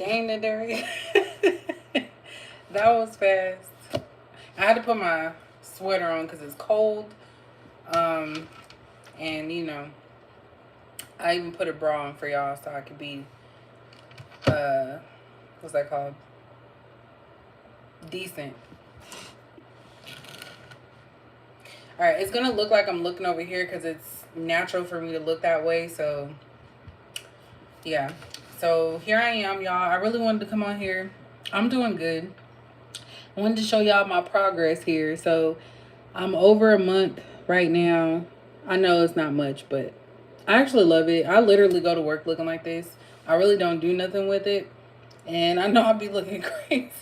Dang, the dairy. That was fast. I had to put my sweater on because it's cold. Um, and I even put a bra on for y'all so I could be uh, what's that called? Decent. All right, it's gonna look like I'm looking over here because it's natural for me to look that way. So yeah. So here I am, y'all. I really wanted to come on here. I'm doing good. I wanted to show y'all my progress here. So I'm over a month right now. I know it's not much, but I actually love it. I literally go to work looking like this. I really don't do nothing with it. And I know I'll be looking crazy.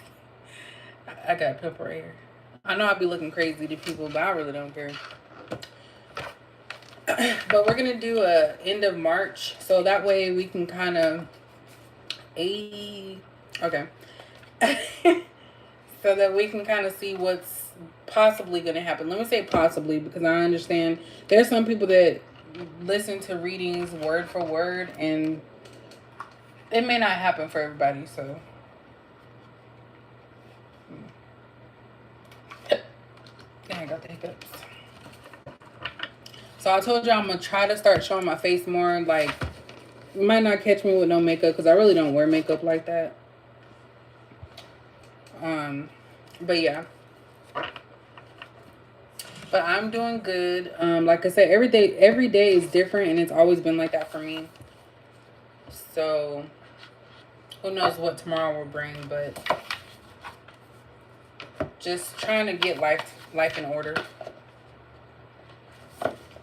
I got pepper right here. I know I'll be looking crazy to people, but I really don't care. But we're going to do a end of March. So that way we can kind of... Okay. So that we can kind of see what's possibly going to happen. Let me say possibly because I understand there's some people that listen to readings word for word and it may not happen for everybody. So I got the hiccups. So I told you I'm going to try to start showing my face more. Like, you might not catch me with no makeup because I really don't wear makeup like that. But yeah. But I'm doing good. Like I said, every day is different and it's always been like that for me. So who knows what tomorrow will bring, but just trying to get life in order.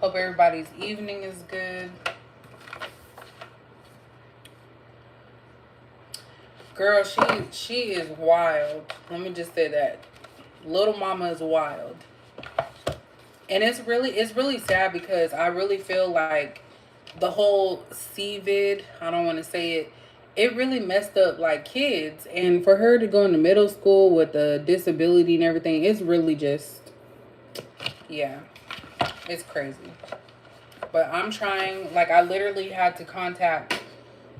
Hope everybody's evening is good. Girl, she is wild. Let me just say that. Little mama is wild. And it's really sad because I really feel like the whole CVID, I don't want to say it, it really messed up like kids. And for her to go into middle school with a disability and everything, it's really just, yeah, it's crazy. But I'm trying, like I literally had to contact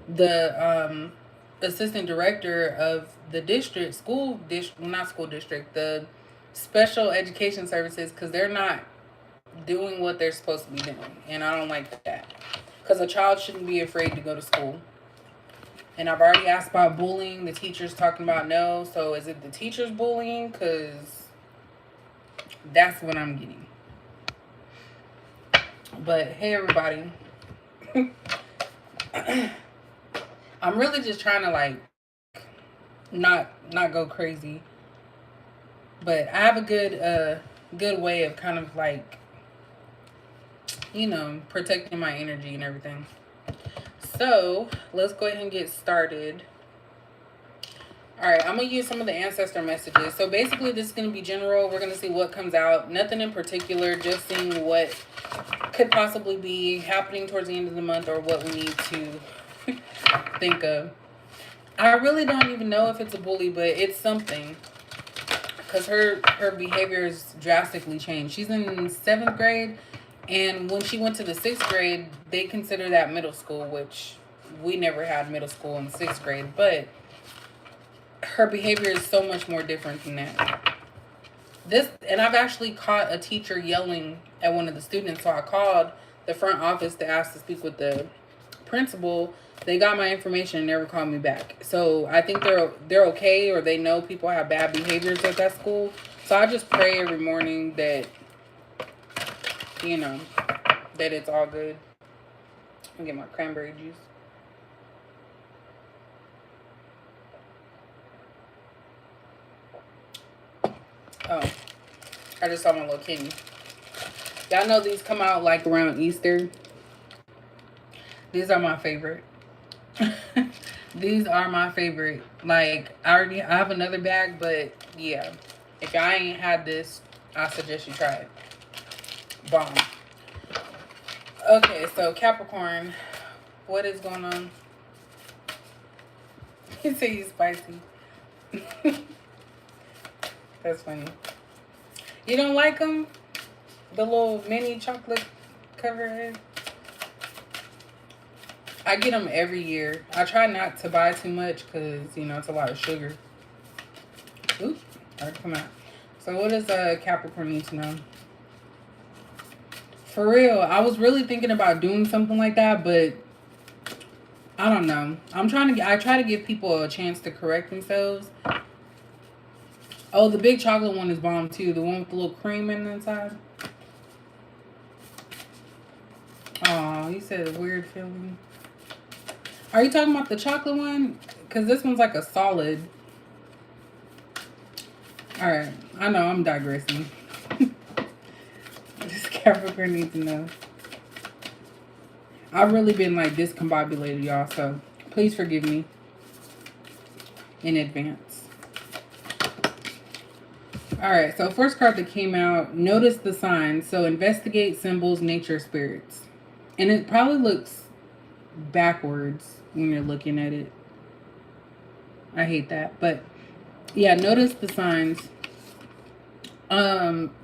the assistant director of the the special education services, because they're not doing what they're supposed to be doing. And I don't like that. Because a child shouldn't be afraid to go to school. And I've already asked about bullying. The teacher's talking about no. So is it the teacher's bullying? Because that's what I'm getting. But hey, everybody. I'm really just trying to like not go crazy. But I have a good way of kind of like, protecting my energy and everything. So let's go ahead and get started. All right, I'm going to use some of the ancestor messages. So basically this is going to be general. We're going to see what comes out. Nothing in particular, just seeing what could possibly be happening towards the end of the month or what we need to think of. I really don't even know if it's a bully, but it's something. Because her behavior has drastically changed. She's in 7th grade. And when she went to the 6th grade, they consider that middle school, which we never had middle school in 6th grade. But her behavior is so much more different than that. And I've actually caught a teacher yelling at one of the students. So I called the front office to ask to speak with the principal. They got my information and never called me back. So I think they're okay, or they know people have bad behaviors at that school. So I just pray every morning that, that it's all good. I'll get my cranberry juice. Oh, I just saw my little kidney. Y'all know these come out like around Easter. These are my favorite. These are my favorite. Like, I have another bag, but yeah. If y'all ain't had this, I suggest you try it. Bomb. Okay, so Capricorn, what is going on? You say you spicy. That's funny. You don't like them? The little mini chocolate cover head? I get them every year. I try not to buy too much because, you know, it's a lot of sugar. Oop, already come out. So what does Capricorn need to know? For real, I was really thinking about doing something like that, but I don't know. I try to give people a chance to correct themselves. Oh, the big chocolate one is bomb too. The one with the little cream in the inside. Oh, you said a weird feeling. Are you talking about the chocolate one? Because this one's like a solid. Alright, I know I'm digressing. This Capricorn needs to know. I've really been like discombobulated, y'all, so please forgive me in advance. Alright, so first card that came out, notice the signs. So investigate symbols, nature, spirits. And it probably looks backwards when you're looking at it. I hate that. But yeah, notice the signs.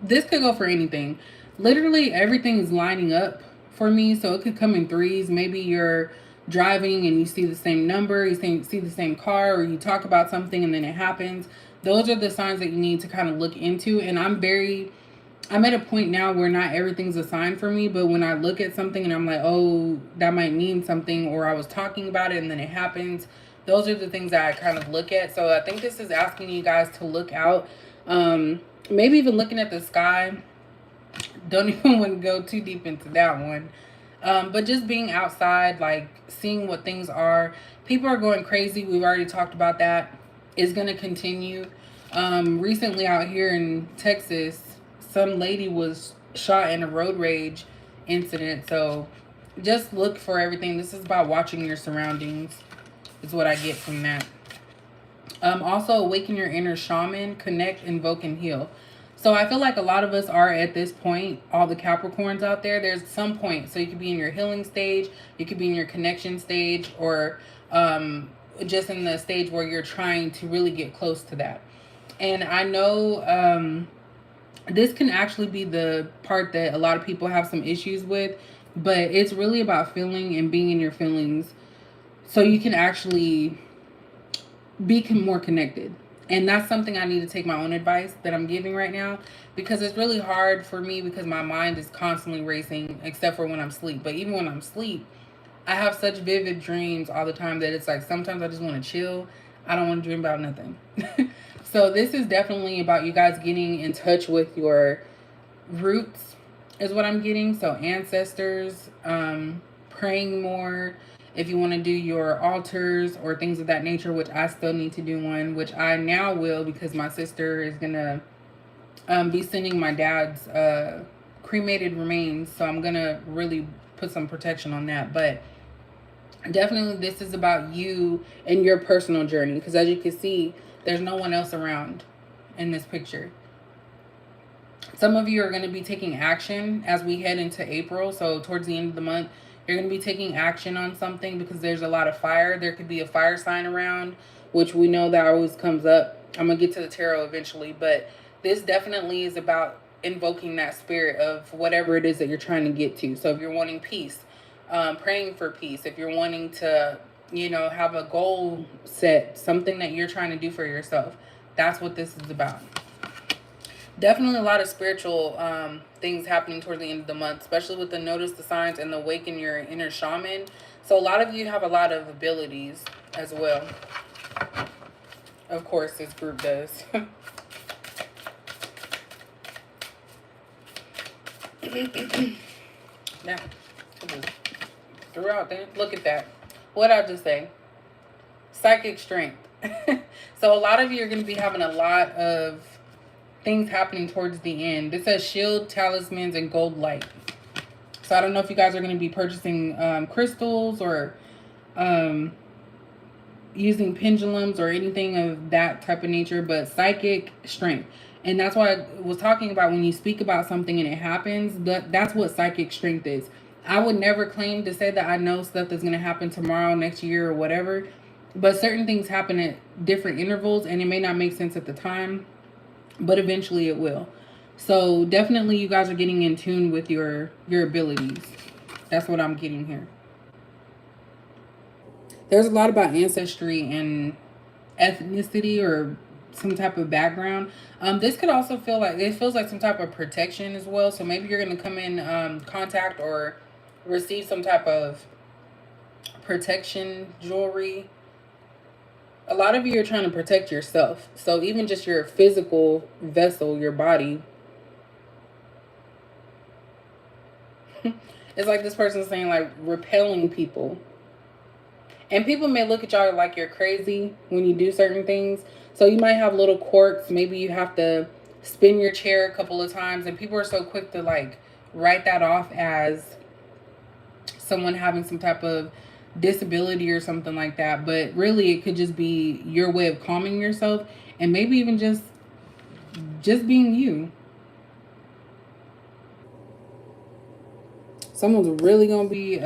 This could go for anything. Literally everything is lining up for me. So it could come in threes. Maybe you're driving and you see the same number, you see the same car, or you talk about something and then it happens. Those are the signs that you need to kind of look into. And I'm at a point now where not everything's a sign for me, but when I look at something and I'm like, oh, that might mean something, or I was talking about it and then it happens, those are the things that I kind of look at. So I think this is asking you guys to look out. Maybe even looking at the sky. Don't even want to go too deep into that one. But just being outside, like seeing what things are. People are going crazy. We've already talked about that. It's going to continue. Recently out here in Texas, some lady was shot in a road rage incident. So just look for everything. This is about watching your surroundings, is what I get from that. Also, awaken your inner shaman, connect, invoke, and heal. So I feel like a lot of us are at this point, all the Capricorns out there, there's some point. So you could be in your healing stage, you could be in your connection stage, or just in the stage where you're trying to really get close to that. And I know this can actually be the part that a lot of people have some issues with, but it's really about feeling and being in your feelings so you can actually be more connected. And that's something I need to take my own advice that I'm giving right now, because it's really hard for me because my mind is constantly racing, except for when I'm asleep. But even when I'm asleep, I have such vivid dreams all the time that it's like sometimes I just want to chill. I don't want to dream about nothing. So this is definitely about you guys getting in touch with your roots is what I'm getting. So ancestors, praying more. If you want to do your altars or things of that nature, which I still need to do one, which I now will because my sister is going to be sending my dad's cremated remains. So I'm going to really put some protection on that. But definitely this is about you and your personal journey. Because as you can see, there's no one else around in this picture. Some of you are going to be taking action as we head into April. So towards the end of the month, you're going to be taking action on something because there's a lot of fire. There could be a fire sign around, which we know that always comes up. I'm going to get to the tarot eventually, but this definitely is about invoking that spirit of whatever it is that you're trying to get to. So if you're wanting peace, praying for peace. If you're wanting to, you know, have a goal set, something that you're trying to do for yourself, that's what this is about. Definitely a lot of spiritual things happening towards the end of the month, especially with the notice the signs and the awaken your inner shaman. So a lot of you have a lot of abilities as well. Of course, this group does. Now, throughout there, look at that. What I just say? Psychic strength. So a lot of you are going to be having a lot of things happening towards the end. It says shield, talismans, and gold light. So I don't know if you guys are going to be purchasing crystals or using pendulums or anything of that type of nature, but psychic strength. And that's why I was talking about when you speak about something and it happens, that's what psychic strength is. I would never claim to say that I know stuff that's going to happen tomorrow, next year, or whatever. But certain things happen at different intervals, and it may not make sense at the time, but eventually it will. So definitely you guys are getting in tune with your abilities. That's what I'm getting here. There's a lot about ancestry and ethnicity or some type of background. This could also feel like it feels like some type of protection as well. So maybe you're going to come in contact or receive some type of protection jewelry. A lot of you are trying to protect yourself. So even just your physical vessel, your body, it's like this person saying like repelling people. And people may look at y'all like you're crazy when you do certain things. So you might have little quirks. Maybe you have to spin your chair a couple of times. And people are so quick to like write that off as someone having some type of disability or something like that. But really it could just be your way of calming yourself. And maybe even just being you. Someone's really going to be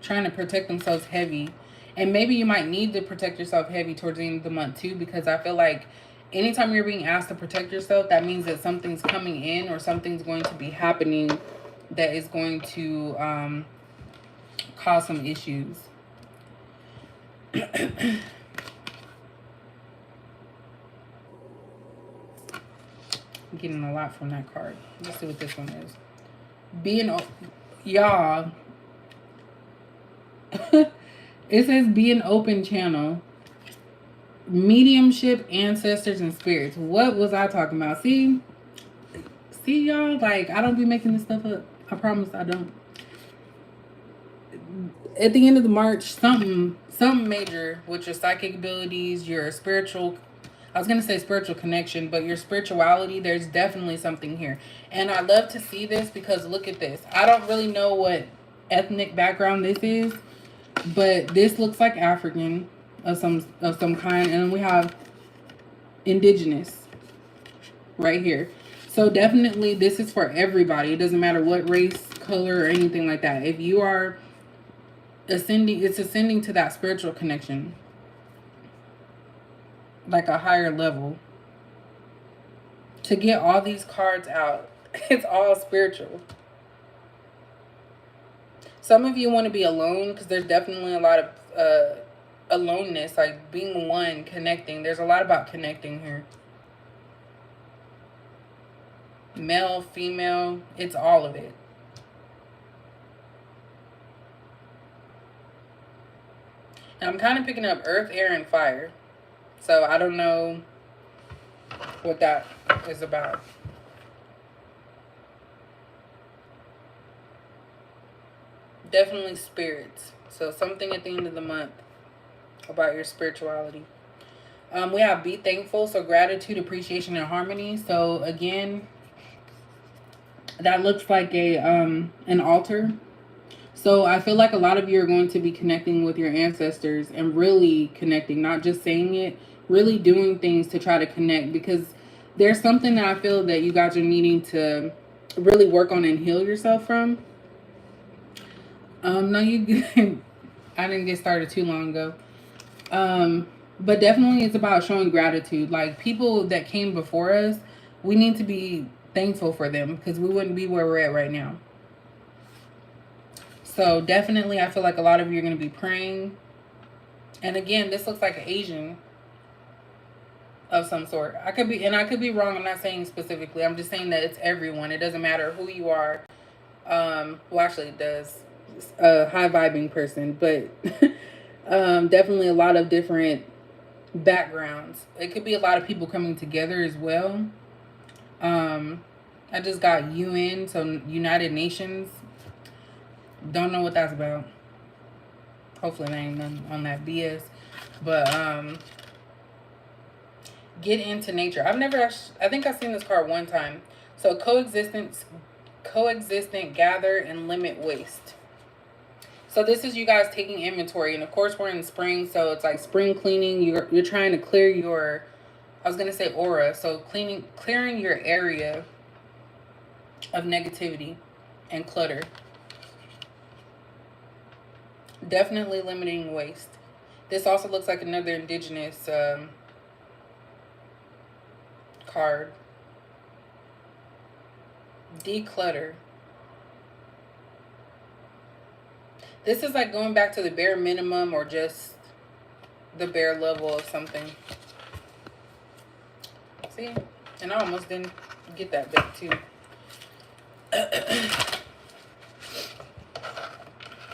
trying to protect themselves heavy. And maybe you might need to protect yourself heavy towards the end of the month too, because I feel like anytime you're being asked to protect yourself, that means that something's coming in or something's going to be happening that is going to cause some issues. I'm getting a lot from that card. Let's see what this one is. Y'all. It says be an open channel. Mediumship, ancestors, and spirits. What was I talking about? See y'all, like I don't be making this stuff up. I promise I don't. At the end of the March, something major with your psychic abilities, your spiritual, I was gonna say spiritual connection, but your spirituality, there's definitely something here. And I love to see this because look at this. I don't really know what ethnic background this is, but this looks like African of some kind, and we have indigenous right here. So definitely this is for everybody. It doesn't matter what race, color, or anything like that. If you are ascending, it's ascending to that spiritual connection, like a higher level. To get all these cards out, it's all spiritual. Some of you want to be alone because there's definitely a lot of aloneness, like being one, connecting. There's a lot about connecting here. Male, female, it's all of it. And I'm kind of picking up earth, air, and fire. So I don't know what that is about. Definitely spirits. So something at the end of the month about your spirituality. We have be thankful. So gratitude, appreciation, and harmony. So again, that looks like a an altar. So I feel like a lot of you are going to be connecting with your ancestors and really connecting, not just saying it, really doing things to try to connect, because there's something that I feel that you guys are needing to really work on and heal yourself from. No, you I didn't get started too long ago. But definitely it's about showing gratitude. Like people that came before us, we need to be thankful for them because we wouldn't be where we're at right now. So definitely I feel like a lot of you are going to be praying. And again, this looks like an Asian of some sort. I could be wrong. I'm not saying specifically. I'm just saying that it's everyone. It doesn't matter who you are. Well, actually it does. A high vibing person, but definitely a lot of different backgrounds. It could be a lot of people coming together as well. I just got UN, so United Nations. Don't know what that's about. Hopefully there ain't none on that BS. But get into nature. I think I've seen this card one time. So coexistent, gather, and limit waste. So this is you guys taking inventory, and of course we're in spring, so it's like spring cleaning. You're trying to clear your, I was gonna say aura, so clearing your area of negativity and clutter. Definitely limiting waste. This also looks like another indigenous card. Declutter. This is like going back to the bare minimum or just the bare level of something. See? And I almost didn't get that bit too.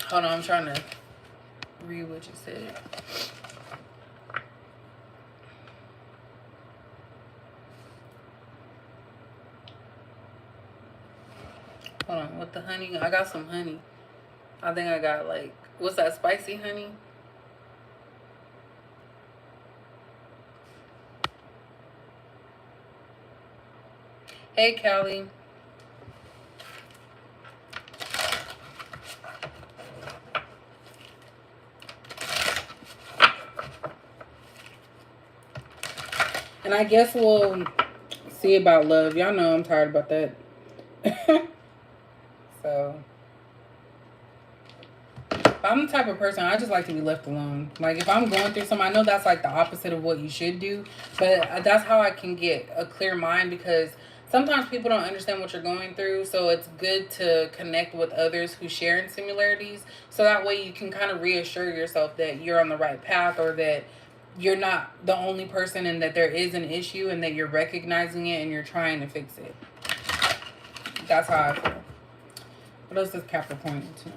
Hold on, I'm trying to read what you said. Hold on, with the honey, I got some honey. I think I got like, what's that, spicy honey? Hey, Callie. And I guess we'll see about love. Y'all know I'm tired about that. So, I'm the type of person, I just like to be left alone. Like, if I'm going through something, I know that's like the opposite of what you should do. But that's how I can get a clear mind, because sometimes people don't understand what you're going through. So it's good to connect with others who share in similarities. So that way you can kind of reassure yourself that you're on the right path, or that you're not the only person, and that there is an issue, and that you're recognizing it and you're trying to fix it. That's how I feel. What else does Capricorn need to know?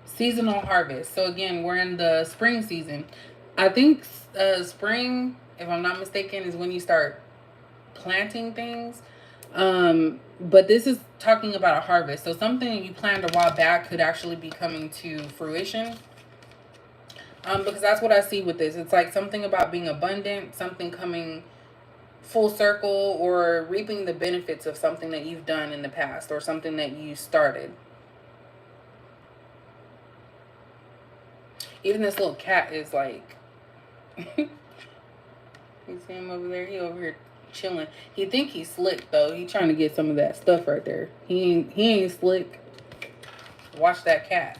Seasonal harvest. So again, we're in the spring season. I think spring, if I'm not mistaken, is when you start planting things. But this is talking about a harvest. So something you planned a while back could actually be coming to fruition. Because that's what I see with this. It's like something about being abundant, something coming full circle, or reaping the benefits of something that you've done in the past, or something that you started. Even this little cat is like, you see him over there? He over here chilling. He think he's slick though. He trying to get some of that stuff right there. He ain't slick. Watch that cat.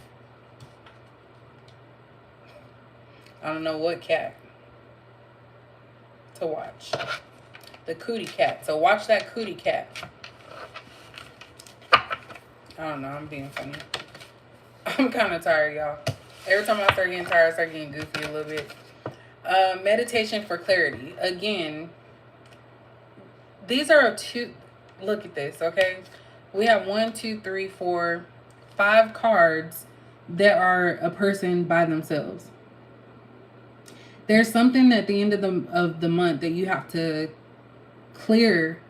I don't know what cat to watch. The cootie cat. So watch that cootie cat. I don't know. I'm being funny. I'm kind of tired, y'all. Every time I start getting tired, I start getting goofy a little bit. Meditation for clarity. Again, these are two. Look at this, okay? We have 1, 2, 3, 4, 5 cards that are a person by themselves. There's something at the end of the month that you have to clear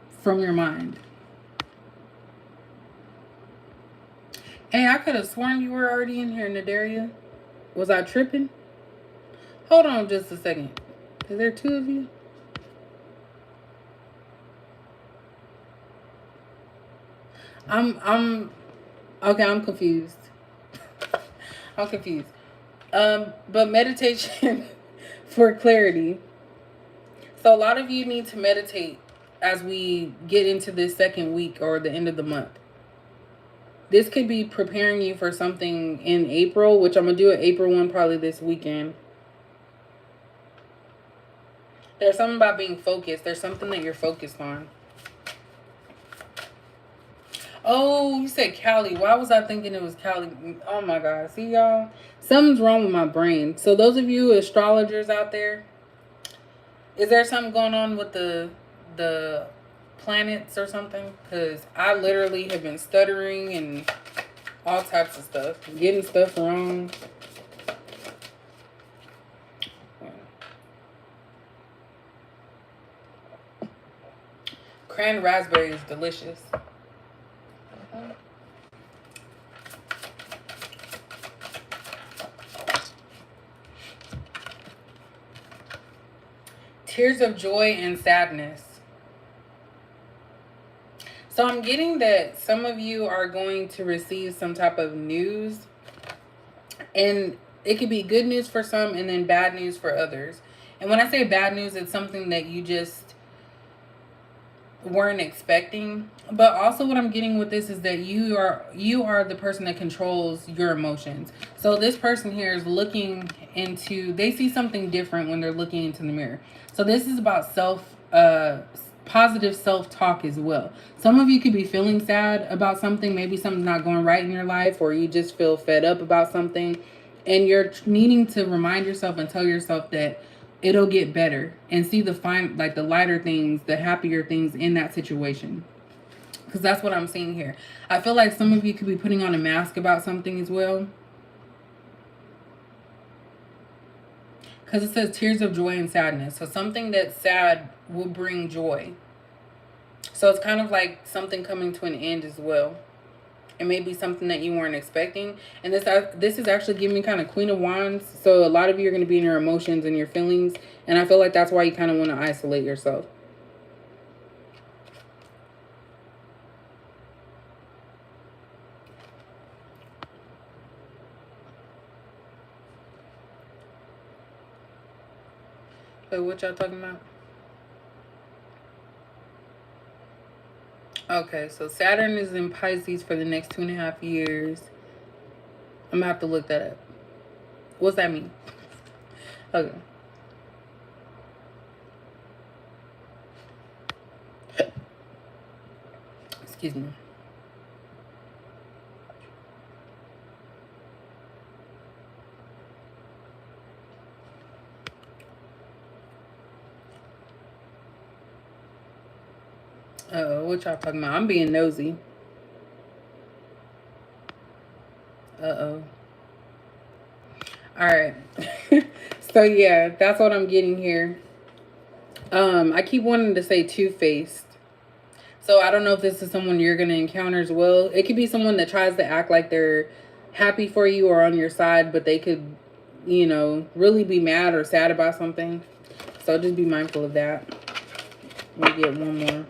from your mind. Hey, I could have sworn you were already in here, Nadaria. Was I tripping? Hold on just a second. Is there 2 of you? I'm okay, I'm confused. I'm confused. But meditation for clarity. So a lot of you need to meditate as we get into this second week or the end of the month. This could be preparing you for something in April, which I'm going to do an April one probably this weekend. There's something about being focused. There's something that you're focused on. Oh, you said Cali. Why was I thinking it was Cali? Oh my God. See, y'all? Something's wrong with my brain. So those of you astrologers out there, is there something going on with the planets or something? Because I literally have been stuttering and all types of stuff. Getting stuff wrong. Cran raspberry is delicious. Tears of joy and sadness. So I'm getting that some of you are going to receive some type of news. And it could be good news for some and then bad news for others. And when I say bad news, it's something that you just weren't expecting. But also what I'm getting with this is that you are the person that controls your emotions. So this person here is looking into, they see something different when they're looking into the mirror. So this is about self positive self-talk as well. Some of you could be feeling sad about something. Maybe something's not going right in your life, or you just feel fed up about something, and you're needing to remind yourself and tell yourself that it'll get better, and see the fine, like the lighter things, the happier things in that situation. Because that's what I'm seeing here. I feel like some of you could be putting on a mask about something as well. Because it says tears of joy and sadness. So something that's sad will bring joy. So it's kind of like something coming to an end as well. It may be something that you weren't expecting. And this is actually giving me kind of Queen of Wands. So a lot of you are going to be in your emotions and your feelings. And I feel like that's why you kind of want to isolate yourself. So what y'all talking about? Okay, so Saturn is in Pisces for the next 2.5 years. I'm gonna have to look that up. What's that mean? Okay. Excuse me. Uh-oh, what y'all talking about? I'm being nosy. Uh-oh. Alright. So yeah, that's what I'm getting here. I keep wanting to say two-faced. So I don't know if this is someone you're going to encounter as well. It could be someone that tries to act like they're happy for you or on your side, but they could, you know, really be mad or sad about something. So just be mindful of that. Let me get one more.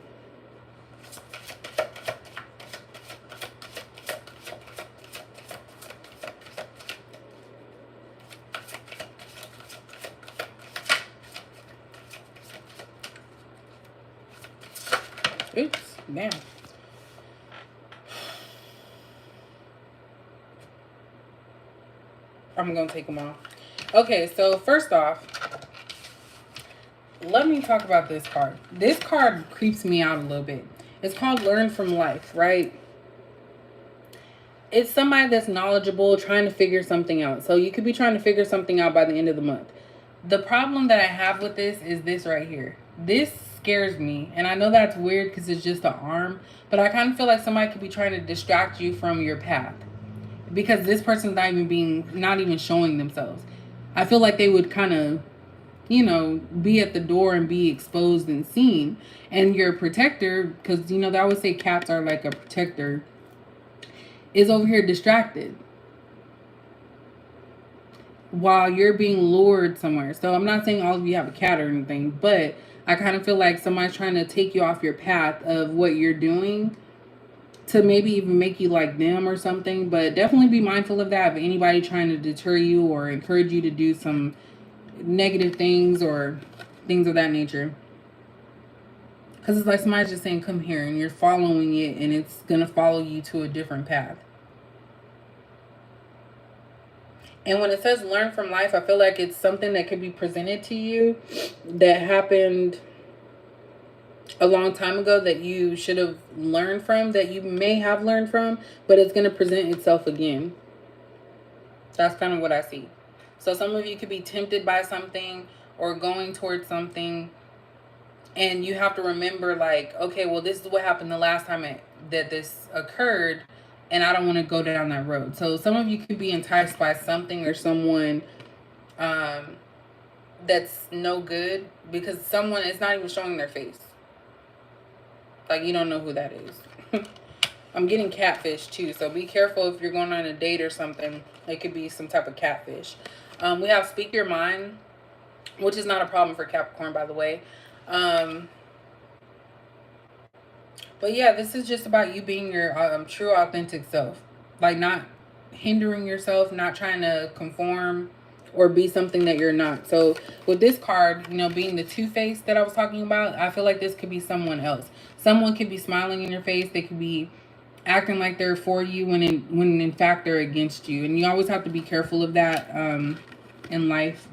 Oops, man. I'm going to take them off. Okay, so first off, let me talk about this card. This card creeps me out a little bit. It's called Learn from Life, right? It's somebody that's knowledgeable, trying to figure something out. So you could be trying to figure something out by the end of the month. The problem that I have with this is this right here. This scares me. And I know that's weird because it's just an arm. But I kind of feel like somebody could be trying to distract you from your path. Because this person's not even showing themselves. I feel like they would kind of, you know, be at the door and be exposed and seen. And your protector, because, you know, they always say cats are like a protector, is over here distracted while you're being lured somewhere. So I'm not saying all of you have a cat or anything, but I kind of feel like somebody's trying to take you off your path of what you're doing to maybe even make you like them or something. But definitely be mindful of that. If anybody trying to deter you or encourage you to do some negative things or things of that nature. Because it's like somebody's just saying, come here, and you're following it, and it's going to follow you to a different path. And when it says learn from life, I feel like it's something that could be presented to you that happened a long time ago that you should have learned from, that you may have learned from, but it's going to present itself again. That's kind of what I see. So some of you could be tempted by something or going towards something, and you have to remember, like, okay, well, this is what happened the last time that this occurred, and I don't want to go down that road. So some of you could be enticed by something or someone that's no good, because someone is not even showing their face. Like, you don't know who that is. I'm getting catfish too, so be careful if you're going on a date or something. It could be some type of catfish. We have Speak Your Mind, which is not a problem for Capricorn, by the way. But yeah, this is just about you being your true, authentic self. Like, not hindering yourself, not trying to conform or be something that you're not. So with this card, you know, being the two-faced that I was talking about, I feel like this could be someone else. Someone could be smiling in your face. They could be acting like they're for you when in fact they're against you. And you always have to be careful of that in life.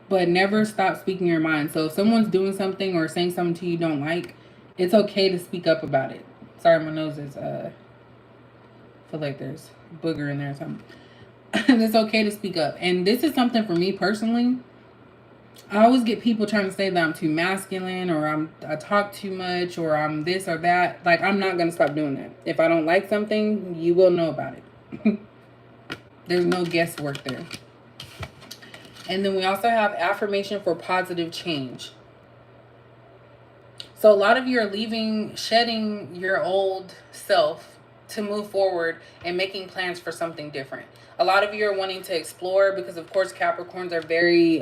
but never stop speaking your mind. So if someone's doing something or saying something to you don't like, it's okay to speak up about it. Sorry, my nose is feel like there's a booger in there or something. It's okay to speak up. And this is something for me personally. I always get people trying to say that I'm too masculine, or I talk too much, or I'm this or that. Like, I'm not gonna stop doing that. If I don't like something, you will know about it. There's no guesswork there. And then we also have affirmation for positive change. So a lot of you are shedding your old self to move forward and making plans for something different. A lot of you are wanting to explore because, of course, Capricorns are very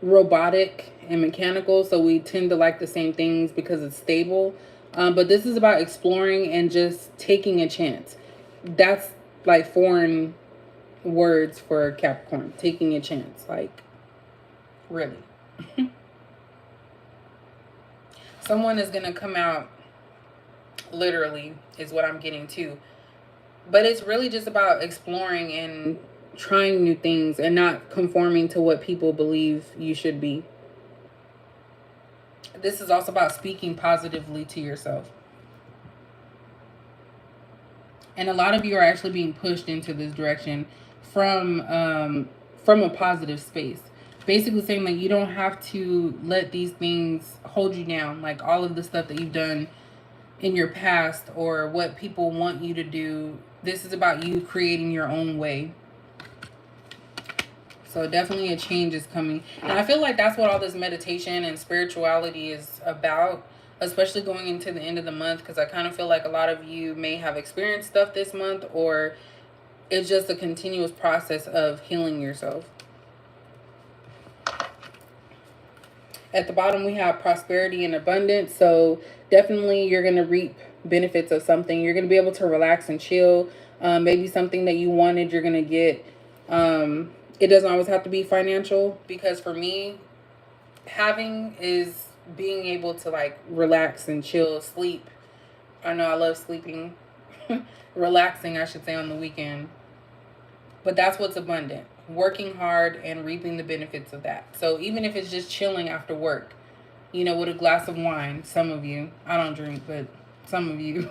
robotic and mechanical. So we tend to like the same things because it's stable. But this is about exploring and just taking a chance. That's like foreign words for Capricorn. Taking a chance. Like, really. Someone is going to come out, literally, is what I'm getting to. But it's really just about exploring and trying new things and not conforming to what people believe you should be. This is also about speaking positively to yourself. And a lot of you are actually being pushed into this direction from a positive space. Basically saying that you don't have to let these things hold you down. Like all of the stuff that you've done in your past or what people want you to do. This is about you creating your own way. So definitely a change is coming. And I feel like that's what all this meditation and spirituality is about. Especially going into the end of the month. Because I kind of feel like a lot of you may have experienced stuff this month. Or it's just a continuous process of healing yourself. At the bottom, we have prosperity and abundance. So definitely you're going to reap benefits of something. You're going to be able to relax and chill. Maybe something that you wanted, you're going to get. It doesn't always have to be financial. Because for me, having is being able to like relax and chill, sleep. I know I love sleeping. Relaxing, I should say, on the weekend. But that's what's abundant. Working hard and reaping the benefits of that. So even if it's just chilling after work, you know, with a glass of wine, some of you, I don't drink, but some of you,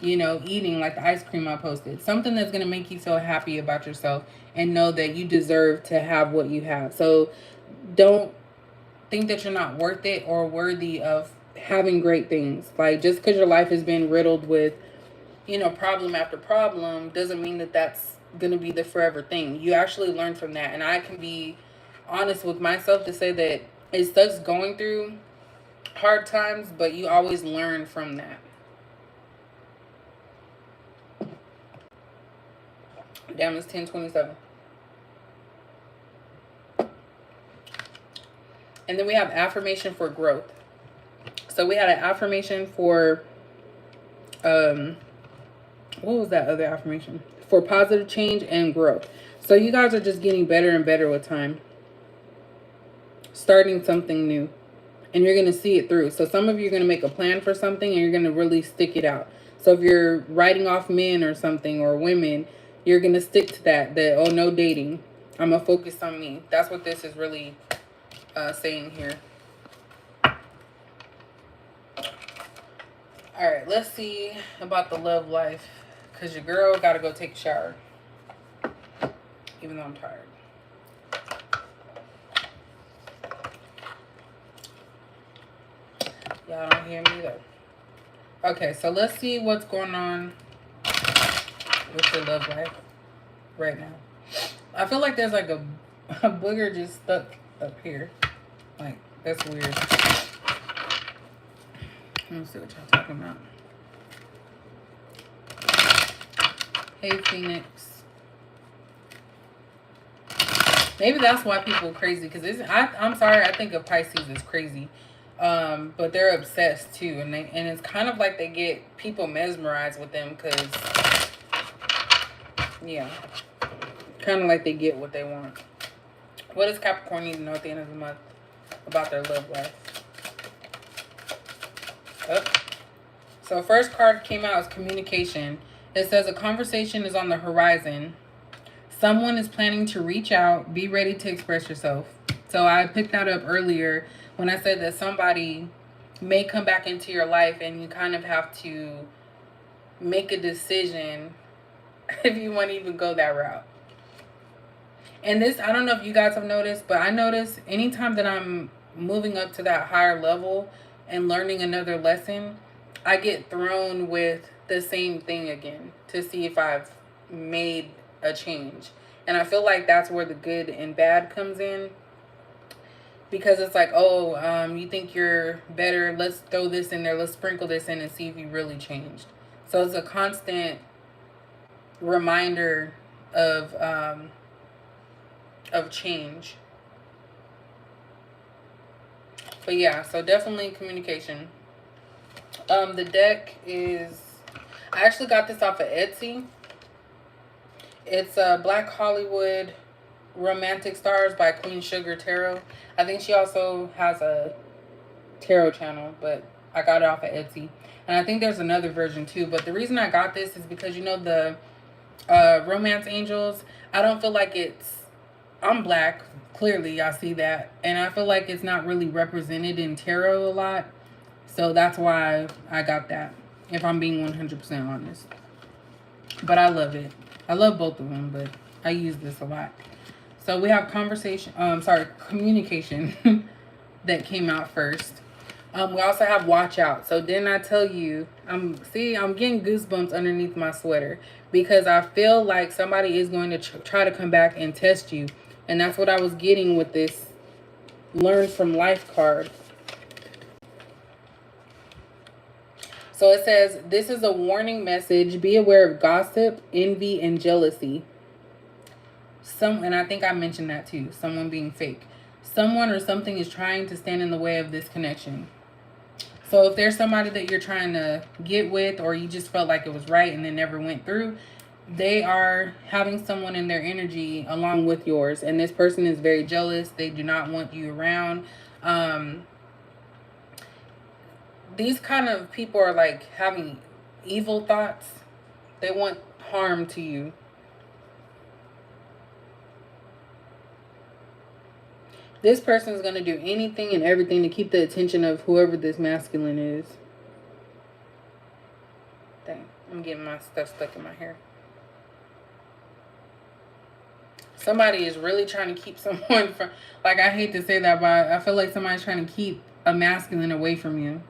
you know, eating like the ice cream I posted. Something that's going to make you feel happy about yourself and know that you deserve to have what you have. So don't think that you're not worth it or worthy of having great things. Like just because your life has been riddled with, you know, problem after problem doesn't mean that that's going to be the forever thing. You actually learn from that. And I can be honest with myself to say that it sucks going through hard times, but you always learn from that. Damn, it's 10:27. And then we have affirmation for growth. So we had an affirmation for what was that other affirmation? For positive change and growth. So you guys are just getting better and better with time. Starting something new. And you're going to see it through. So some of you are going to make a plan for something and you're going to really stick it out. So if you're writing off men or something or women, you're going to stick to that. That, oh, no dating. I'm going to focus on me. That's what this is really saying here. All right, let's see about the love life. Because your girl got to go take a shower. Even though I'm tired. Y'all don't hear me though. Okay, so let's see what's going on with your love life right now. I feel like there's like a booger just stuck up here. Like, that's weird. Let me see what y'all talking about. Hey, Phoenix. Maybe that's why people are crazy. Because I'm sorry, I think of Pisces as crazy. But they're obsessed too. And it's kind of like they get people mesmerized with them. Because, yeah. Kind of like they get what they want. What does Capricorn need to know at the end of the month about their love life? Oh. So first card came out as communication. It says a conversation is on the horizon. Someone is planning to reach out. Be ready to express yourself. So I picked that up earlier when I said that somebody may come back into your life and you kind of have to make a decision if you want to even go that route. And this, I don't know if you guys have noticed, but I notice anytime that I'm moving up to that higher level and learning another lesson, I get thrown with the same thing again to see if I've made a change. And I feel like that's where the good and bad comes in. Because it's like, oh, you think you're better, let's throw this in there, let's sprinkle this in and see if you really changed. So it's a constant reminder of change. But yeah, so definitely communication. The deck is, I actually got this off of Etsy. It's Black Hollywood Romantic Stars by Queen Sugar Tarot. I think she also has a tarot channel, but I got it off of Etsy. And I think there's another version too. But the reason I got this is because, you know, the romance angels, I don't feel like it's, I'm black, clearly y'all see that, and I feel like it's not really represented in tarot a lot, so that's why I got that, if I'm being 100% honest. But I love it. I love both of them, but I use this a lot. So we have communication that came out first. We also have watch out. So didn't I tell you, I'm getting goosebumps underneath my sweater because I feel like somebody is going to try to come back and test you. And that's what I was getting with this Learn from Life card. So it says, this is a warning message. Be aware of gossip, envy, and jealousy. And I think I mentioned that too. Someone being fake. Someone or something is trying to stand in the way of this connection. So if there's somebody that you're trying to get with, or you just felt like it was right and it never went through, they are having someone in their energy along with yours. And this person is very jealous. They do not want you around. These kind of people are like having evil thoughts. They want harm to you. This person is going to do anything and everything to keep the attention of whoever this masculine is. Dang, I'm getting my stuff stuck in my hair. Somebody is really trying to keep someone from, like, I hate to say that, but I feel like somebody's trying to keep a masculine away from you.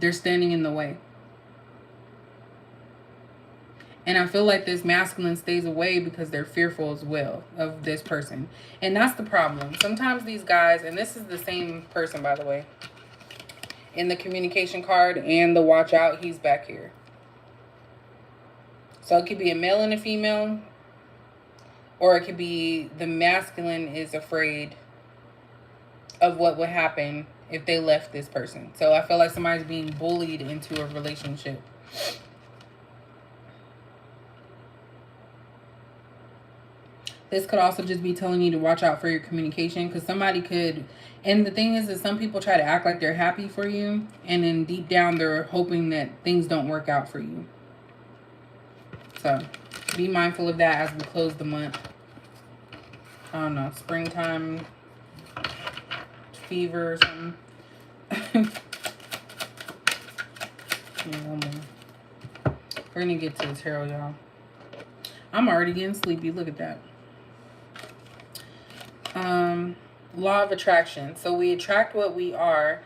They're standing in the way. And I feel like this masculine stays away because they're fearful as well of this person. And that's the problem. Sometimes these guys, and this is the same person, by the way, in the communication card and the watch out, he's back here. So it could be a male and a female, or it could be the masculine is afraid of what would happen if they left this person. So I feel like somebody's being bullied into a relationship. This could also just be telling you to watch out for your communication, because somebody could, and the thing is that some people try to act like they're happy for you, and then deep down they're hoping that things don't work out for you. So be mindful of that as we close the month. I don't know, springtime fever or something. We're gonna get to the tarot, y'all. I'm already getting sleepy. Look at that. Law of attraction. So we attract what we are.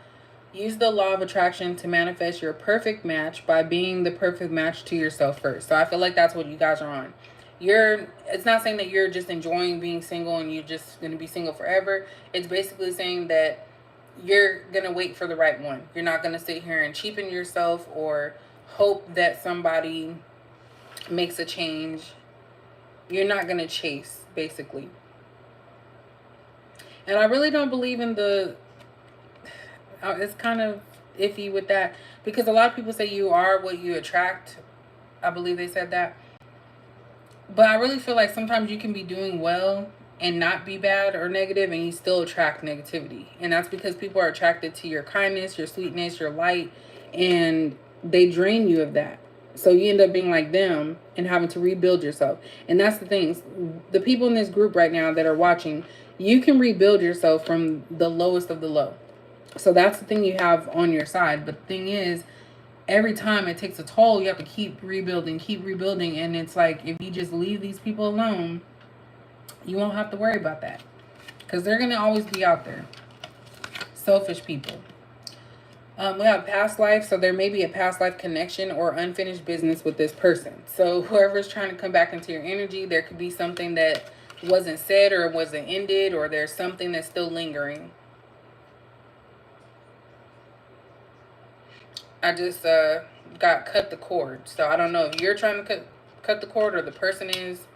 Use the law of attraction to manifest your perfect match by being the perfect match to yourself first. So I feel like that's what you guys are on. It's not saying that you're just enjoying being single and you're just going to be single forever. It's basically saying that you're going to wait for the right one. You're not going to sit here and cheapen yourself or hope that somebody makes a change. You're not going to chase, basically. And I really don't believe in the... it's kind of iffy with that, because a lot of people say you are what you attract. I believe they said that. But I really feel like sometimes you can be doing well and not be bad or negative, and you still attract negativity. And that's because people are attracted to your kindness, your sweetness, your light, and they drain you of that. So you end up being like them and having to rebuild yourself. And that's the thing. The people in this group right now that are watching, you can rebuild yourself from the lowest of the low. So that's the thing you have on your side. But the thing is, every time it takes a toll, you have to keep rebuilding. And it's like, if you just leave these people alone, you won't have to worry about that. Because they're going to always be out there. Selfish people. We have past life, so there may be a past life connection or unfinished business with this person. So whoever's trying to come back into your energy, there could be something that wasn't said or wasn't ended, or there's something that's still lingering. I just got cut the cord. So I don't know if you're trying to cut the cord or the person is.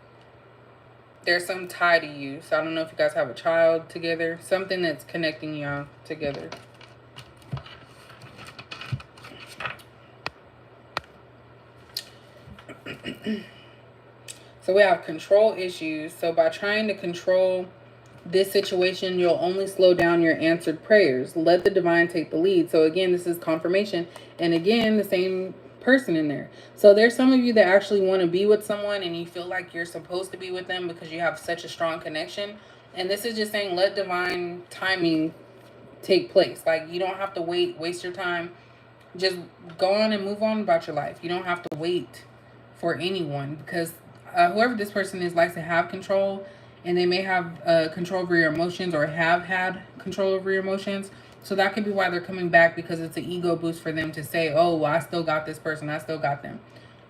There's some tie to you. So I don't know if you guys have a child together. Something that's connecting y'all together. So we have control issues. So by trying to control this situation, you'll only slow down your answered prayers. Let the divine take the lead. So again, this is confirmation. And again, the same person in there. So there's some of you that actually want to be with someone and you feel like you're supposed to be with them because you have such a strong connection. And this is just saying, let divine timing take place. Like, you don't have to waste your time. Just go on and move on about your life. You don't have to wait for anyone, because whoever this person is likes to have control, and they may have control over your emotions or have had control over your emotions. So that could be why they're coming back, because it's an ego boost for them to say, oh, well, I still got this person, I still got them.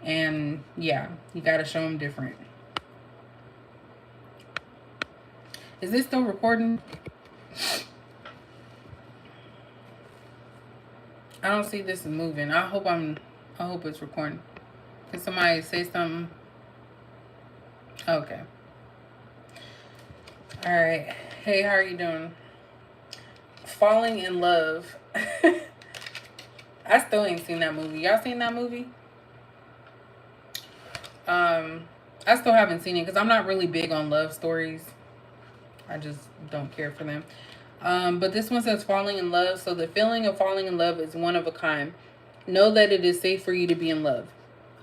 And yeah, you got to show them different. Is this still recording? I don't see this moving. I hope it's recording. Can somebody say something? Okay. All right. Hey, how are you doing? Falling in Love. I still ain't seen that movie. Y'all seen that movie? I still haven't seen it because I'm not really big on love stories. I just don't care for them. But this one says falling in love. So the feeling of falling in love is one of a kind. Know that it is safe for you to be in love.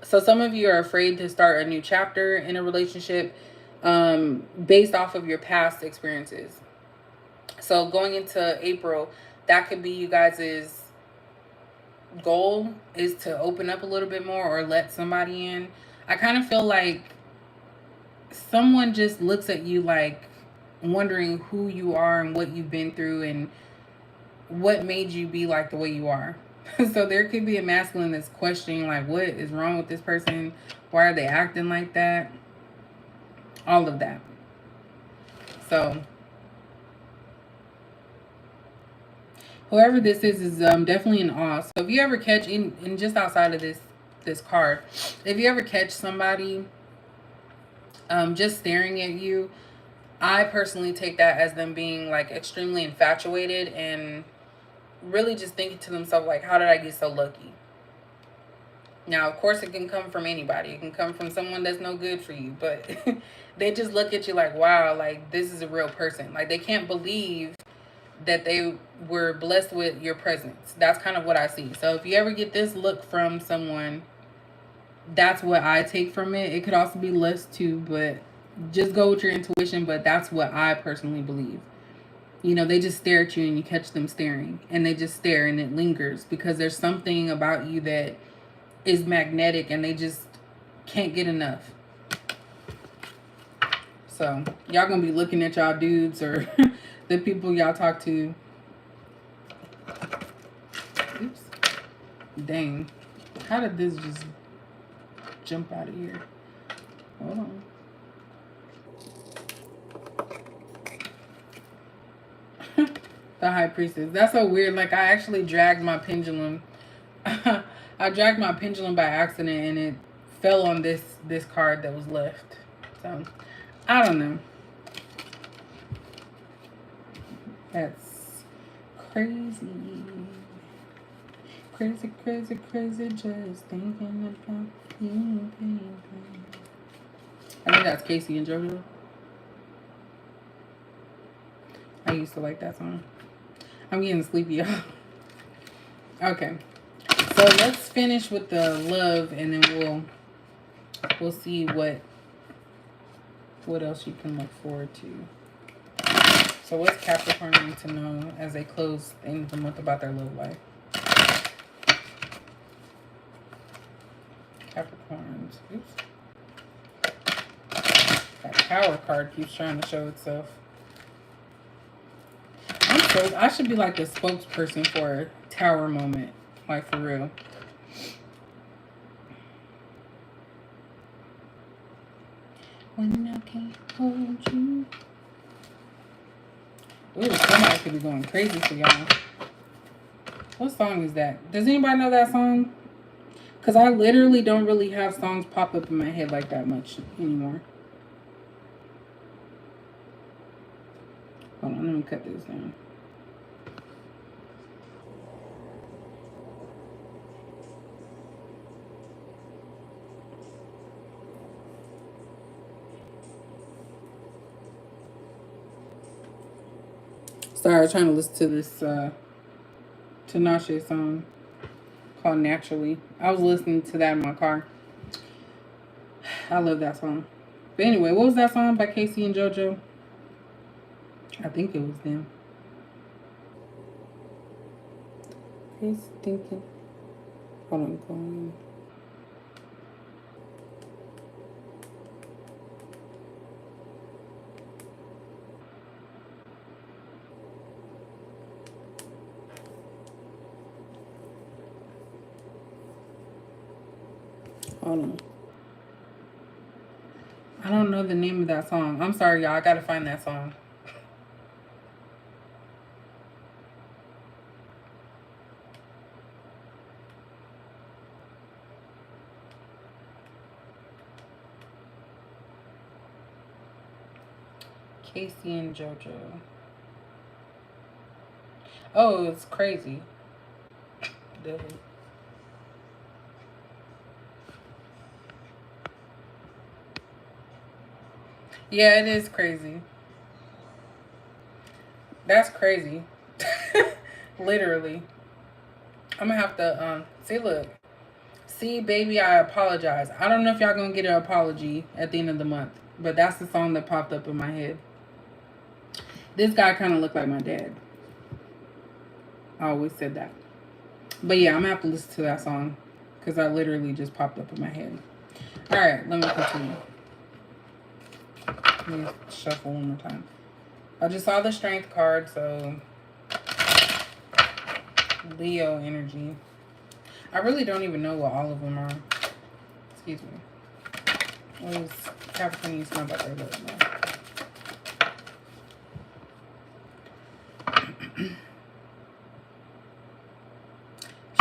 So some of you are afraid to start a new chapter in a relationship based off of your past experiences. So going into April, that could be you guys' goal is to open up a little bit more or let somebody in. I kind of feel like someone just looks at you like wondering who you are and what you've been through and what made you be like the way you are. So there could be a masculine that's questioning, like, what is wrong with this person? Why are they acting like that? All of that. So whoever this is definitely in awe. So if you ever catch, in just outside of this card, if you ever catch somebody just staring at you, I personally take that as them being like extremely infatuated and really just thinking to themselves, like, how did I get so lucky? Now, of course, it can come from anybody. It can come from someone that's no good for you, but they just look at you like, wow, like, this is a real person. Like, they can't believe that they were blessed with your presence. That's kind of what I see. So if you ever get this look from someone, that's what I take from it. It could also be less too, but just go with your intuition. But that's what I personally believe. You know, they just stare at you and you catch them staring, and they just stare and it lingers because there's something about you that is magnetic and they just can't get enough. So y'all gonna be looking at y'all dudes or the people y'all talk to. Oops. Dang. How did this just jump out of here? Hold on. The High Priestess. That's so weird. Like, I actually dragged my pendulum. I dragged my pendulum by accident and it fell on this card that was left. So, I don't know. That's crazy. Crazy, crazy, crazy, just thinking about you, baby. I think that's Casey and JoJo. I used to like that song. I'm getting sleepy, y'all. Okay. So let's finish with the love, and then we'll see what else you can look forward to. So what's Capricorn need to know as they close the end of the month about their love life? Capricorns. Oops. That Power card keeps trying to show itself. I should be like the spokesperson for a Tower moment. Like, for real. When I can't hold you. Ooh, somebody could be going crazy for y'all. What song is that? Does anybody know that song? Because I literally don't really have songs pop up in my head like that much anymore. Hold on, let me cut this down. Sorry, I was trying to listen to this Tinashe song called Naturally. I was listening to that in my car. I love that song. But anyway, what was that song by Casey and JoJo? I think it was them. He's thinking. Hold on, going. Hold on. I don't know the name of that song. I'm sorry, y'all. I gotta find that song. Casey and JoJo. Oh, it's crazy. Yeah, it is crazy. That's crazy. Literally. I'm gonna have to see, look. See, baby, I apologize. I don't know if y'all gonna get an apology at the end of the month, but that's the song that popped up in my head. This guy kind of looked like my dad. I always said that. But yeah, I'm gonna have to listen to that song because that literally just popped up in my head. Alright, let me continue. Let me shuffle one more time. I just saw the Strength card, so Leo energy. I really don't even know what all of them are. Excuse me. What is Capricorn needs to know about their love life?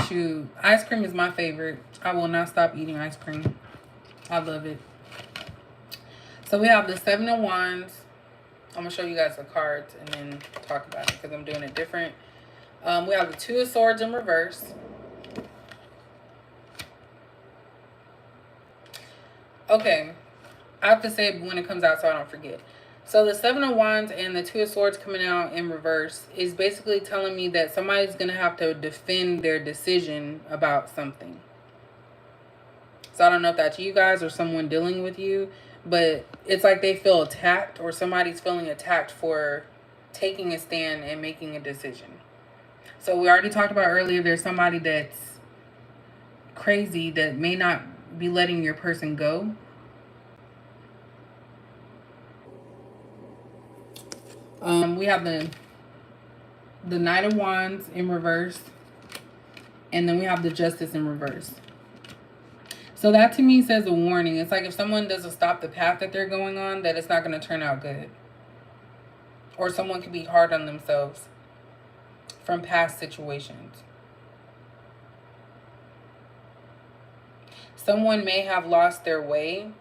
Shoot, ice cream is my favorite. I will not stop eating ice cream. I love it. So we have the Seven of Wands. I'm going to show you guys the cards and then talk about it because I'm doing it different. We have the Two of Swords in reverse. Okay. I have to say it when it comes out so I don't forget. So the Seven of Wands and the Two of Swords coming out in reverse is basically telling me that somebody's going to have to defend their decision about something. So I don't know if that's you guys or someone dealing with you, but it's like they feel attacked or somebody's feeling attacked for taking a stand and making a decision. So we already talked about earlier, there's somebody that's crazy that may not be letting your person go. We have the Knight of Wands in reverse, and then we have the Justice in reverse. So that to me says a warning. It's like if someone doesn't stop the path that they're going on, that it's not going to turn out good. Or someone could be hard on themselves from past situations. Someone may have lost their way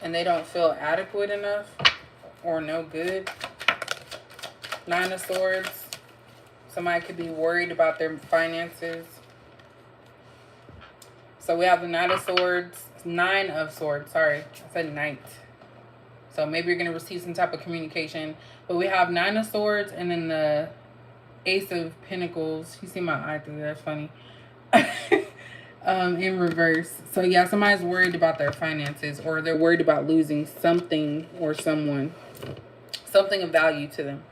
and they don't feel adequate enough or no good. Nine of Swords. Somebody could be worried about their finances. So we have the Nine of Swords. Sorry, I said Knight. So maybe you're going to receive some type of communication. But we have Nine of Swords and then the Ace of Pentacles. You see my eye through there. That's funny. In reverse. So yeah, somebody's worried about their finances, or they're worried about losing something or someone. Something of value to them.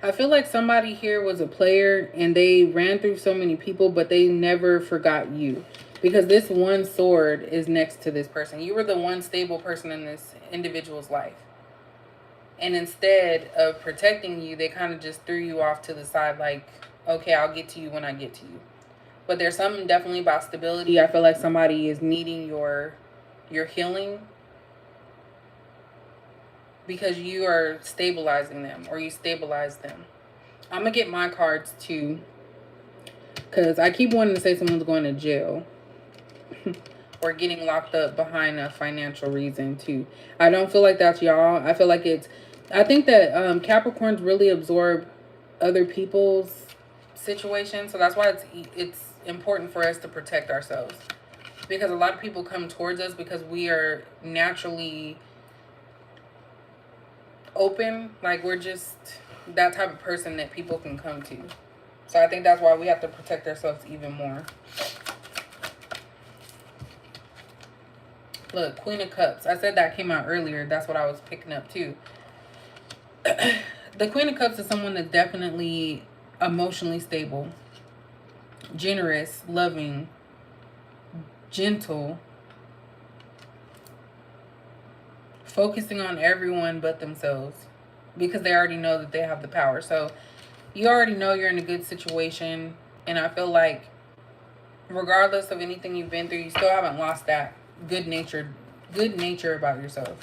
I feel like somebody here was a player and they ran through so many people, but they never forgot you. Because this one sword is next to this person. You were the one stable person in this individual's life. And instead of protecting you, they kind of just threw you off to the side like, okay, I'll get to you when I get to you. But there's something definitely about stability. I feel like somebody is needing your healing because you are stabilizing them, or you stabilize them. I'm going to get my cards too, because I keep wanting to say someone's going to jail or getting locked up behind a financial reason too. I don't feel like that's y'all. I feel like I think that Capricorns really absorb other people's situations. So that's why it's important for us to protect ourselves. Because a lot of people come towards us because we are naturally open. Like, we're just that type of person that people can come to. So I think that's why we have to protect ourselves even more. Look, Queen of Cups. I said that came out earlier. That's what I was picking up too. The Queen of Cups is someone that's definitely emotionally stable, generous, loving, gentle, focusing on everyone but themselves, because they already know that they have the power. So you already know you're in a good situation, and I feel like regardless of anything you've been through, you still haven't lost that good nature about yourself.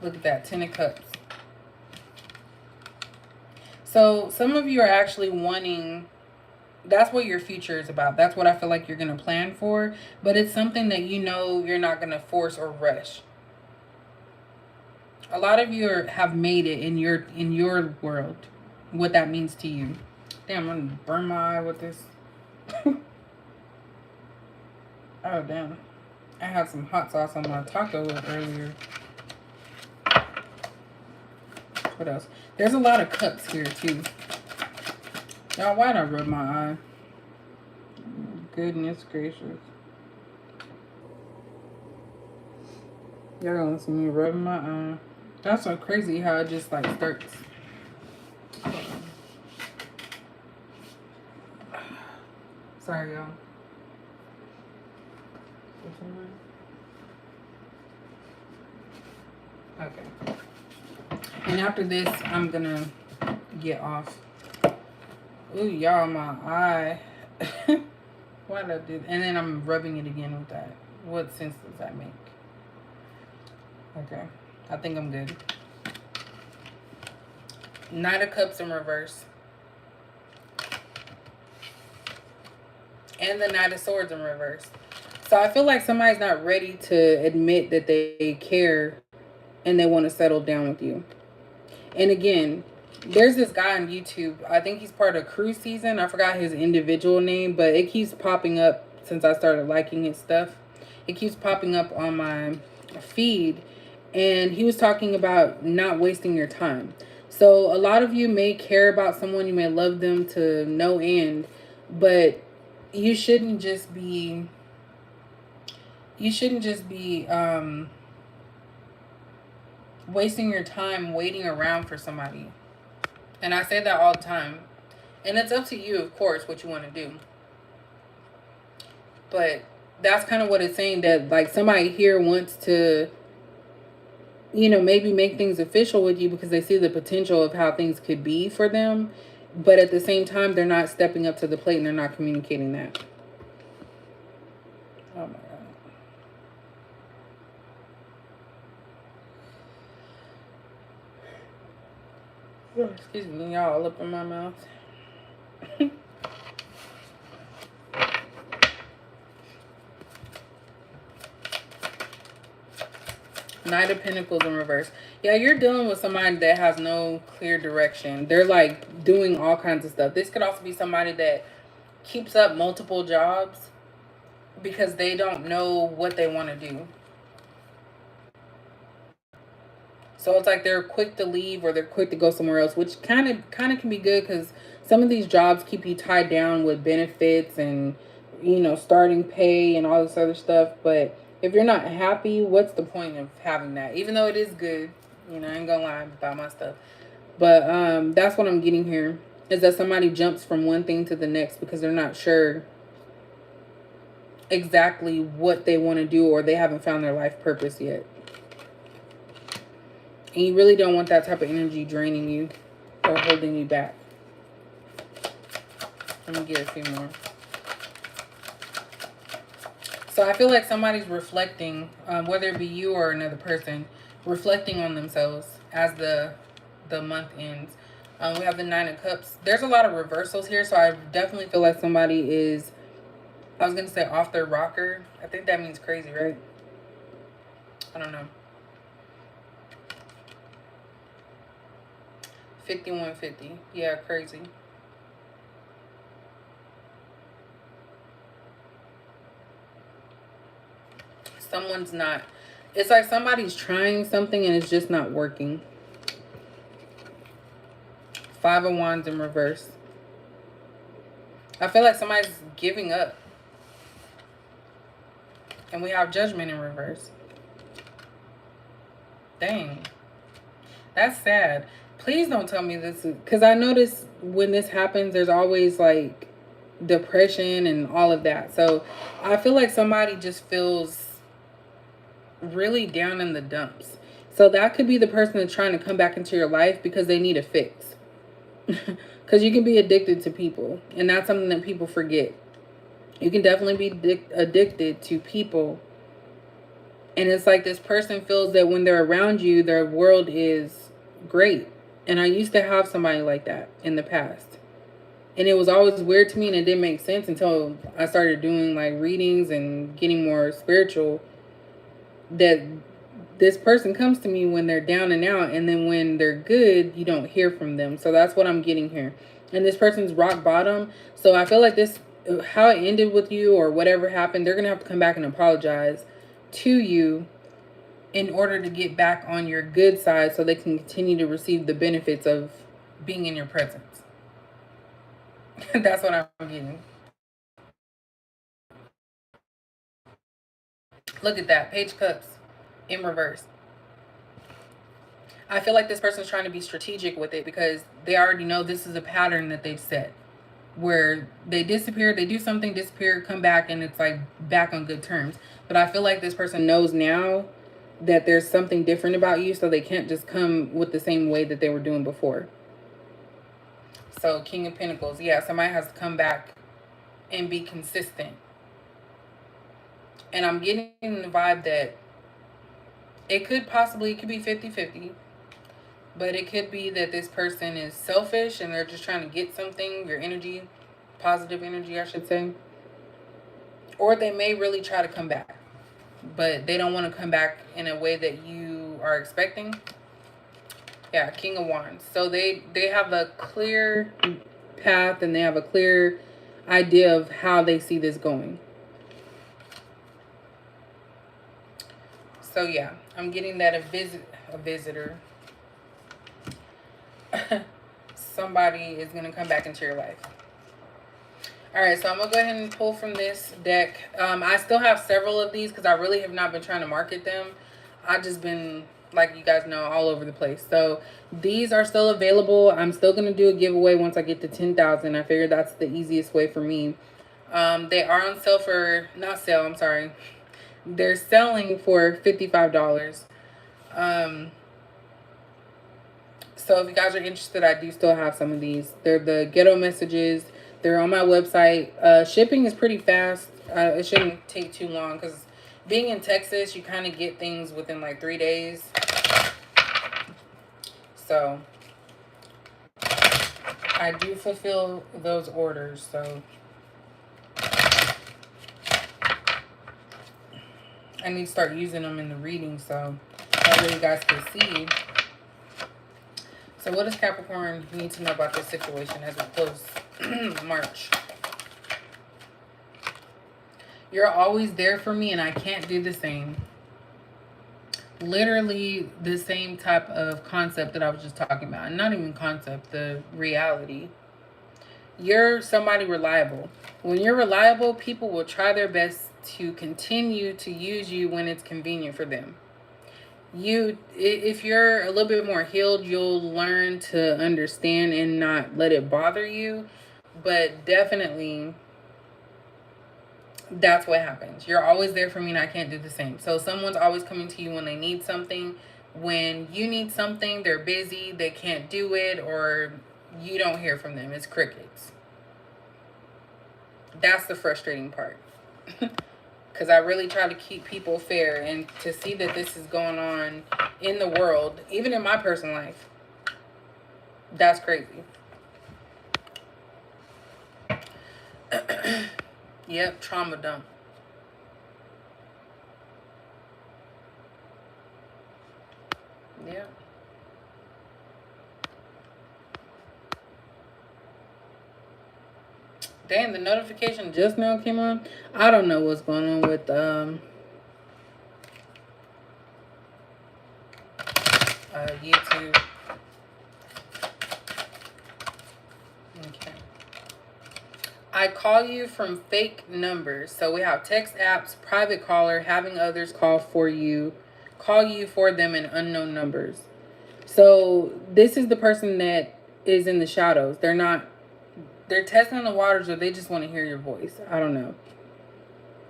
Look at that, 10 of Cups. So some of you are actually wanting, that's what your future is about. That's what I feel like you're going to plan for. But it's something that you know you're not going to force or rush. A lot of you have made it in your world, what that means to you. Damn, I'm going to burn my eye with this. Oh, damn. I had some hot sauce on my taco earlier. What else? There's a lot of cups here, too. Y'all, why'd I rub my eye? Goodness gracious. Y'all gonna see me rubbing my eye. That's so crazy how it just, like, starts. Sorry, y'all. Okay. And after this, I'm gonna get off. Ooh, y'all, my eye. Why did I do that? And then I'm rubbing it again with that. What sense does that make? Okay. I think I'm good. Knight of Cups in reverse. And the Knight of Swords in reverse. So I feel like somebody's not ready to admit that they care and they want to settle down with you. And again, there's this guy on YouTube. I think he's part of Cruise Season. I forgot his individual name, but it keeps popping up since I started liking his stuff. It keeps popping up on my feed. And he was talking about not wasting your time. So a lot of you may care about someone. You may love them to no end. But you shouldn't just be... wasting your time waiting around for somebody. And I say that all the time. And it's up to you, of course, what you want to do. But that's kind of what it's saying, that like somebody here wants to, you know, maybe make things official with you because they see the potential of how things could be for them. But at the same time, they're not stepping up to the plate and they're not communicating that. Oh my God. Excuse me, y'all, all up in my mouth. Knight of Pentacles in reverse. Yeah, you're dealing with somebody that has no clear direction. They're like doing all kinds of stuff. This could also be somebody that keeps up multiple jobs because they don't know what they want to do. So it's like they're quick to leave or they're quick to go somewhere else, which kind of can be good because some of these jobs keep you tied down with benefits and starting pay and all this other stuff. But if you're not happy, what's the point of having that? Even though it is good, I ain't gonna lie about my stuff. But that's what I'm getting here is that somebody jumps from one thing to the next because they're not sure exactly what they want to do or they haven't found their life purpose yet. And you really don't want that type of energy draining you or holding you back. Let me get a few more. So I feel like somebody's reflecting, whether it be you or another person, reflecting on themselves as the month ends. We have the 9 of Cups. There's a lot of reversals here, so I definitely feel like somebody is, I was going to say off their rocker. I think that means crazy, right? I don't know. 5150. Yeah, crazy. Someone's not. It's like somebody's trying something and it's just not working. 5 of Wands in reverse. I feel like somebody's giving up. And we have Judgment in reverse. Dang. That's sad. Please don't tell me this is... Because I notice when this happens, there's always like depression and all of that. So I feel like somebody just feels really down in the dumps. So that could be the person that's trying to come back into your life because they need a fix. Because you can be addicted to people. And that's something that people forget. You can definitely be addicted to people. And it's like this person feels that when they're around you, their world is great. And I used to have somebody like that in the past. And it was always weird to me and it didn't make sense until I started doing like readings and getting more spiritual. That this person comes to me when they're down and out. And then when they're good, you don't hear from them. So that's what I'm getting here. And this person's rock bottom. So I feel like this, how it ended with you or whatever happened, they're going to have to come back and apologize to you in order to get back on your good side so they can continue to receive the benefits of being in your presence. That's what I'm getting. Look at that. Page Cups in reverse. I feel like this person's trying to be strategic with it because they already know this is a pattern that they've set. Where they disappear, they do something, disappear, come back, and it's like back on good terms. But I feel like this person knows now that there's something different about you, so they can't just come with the same way that they were doing before. So King of Pentacles. Yeah, somebody has to come back and be consistent. And I'm getting the vibe that it could be 50-50. But it could be that this person is selfish and they're just trying to get something, your energy, positive energy, I should say. Or they may really try to come back. But they don't want to come back in a way that you are expecting. Yeah, King of Wands. So they have a clear path and they have a clear idea of how they see this going. So yeah, I'm getting that a visitor. Somebody is going to come back into your life. Alright, so I'm going to go ahead and pull from this deck. I still have several of these because I really have not been trying to market them. I've just been, like you guys know, all over the place. So these are still available. I'm still going to do a giveaway once I get to 10,000. I figured that's the easiest way for me. They are on sale for, not sale, I'm sorry. They're selling for $55. So if you guys are interested, I do still have some of these. They're the Ghetto messages. They're on my website. Shipping is pretty fast. It shouldn't take too long because being in Texas, you kind of get things within like 3 days. So I do fulfill those orders. So I need to start using them in the reading so that way you guys can see. So what does Capricorn need to know about this situation as we close March? You're always there for me and I can't do the same. Literally the same type of concept that I was just talking about. Not even concept, the reality. You're somebody reliable. When you're reliable, people will try their best to continue to use you when it's convenient for them. If you're a little bit more healed, you'll learn to understand and not let it bother you. But definitely, that's what happens. You're always there for me and I can't do the same. So someone's always coming to you when they need something. When you need something, they're busy, they can't do it, or you don't hear from them. It's crickets. That's the frustrating part. Because I really try to keep people fair, and to see that this is going on in the world, even in my personal life, that's crazy. Yep, trauma dump. Yeah. Damn, the notification just now came on. I don't know what's going on with YouTube. Okay. I call you from fake numbers. So we have text apps, private caller, having others call you for them in unknown numbers. So this is the person that is in the shadows. They're testing the waters, or they just want to hear your voice. I don't know.